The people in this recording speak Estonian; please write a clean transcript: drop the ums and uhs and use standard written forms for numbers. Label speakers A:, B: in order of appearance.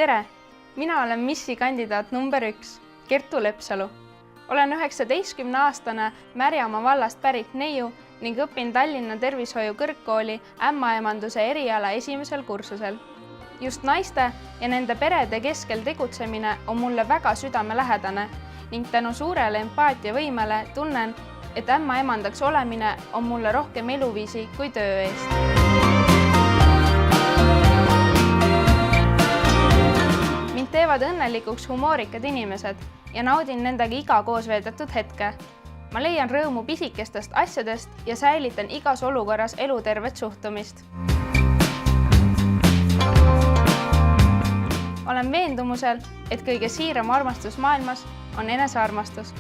A: Tere! Mina olen Missi kandidaat number 1, Kertu Lepsalu. Olen 19-aastane Märjamaa vallast pärit neiu ning õpin Tallinna Tervishoiu Kõrgkooli ämmaemanduse eriala esimesel kursusel. Just naiste ja nende perede keskel tegutsemine on mulle väga südamelähedane ning tänu suurele empaatiavõimele tunnen, et ämmaemandaks olemine on mulle rohkem eluviisi kui töö eest. Mind teevad õnnelikuks humoorikad inimesed ja naudin nendega iga koos veedetud hetke. Ma leian rõõmu pisikestest asjadest ja säilitan igas olukorras elutervet suhtumist. Olen veendumusel, et kõige siiram armastus maailmas on enesearmastus.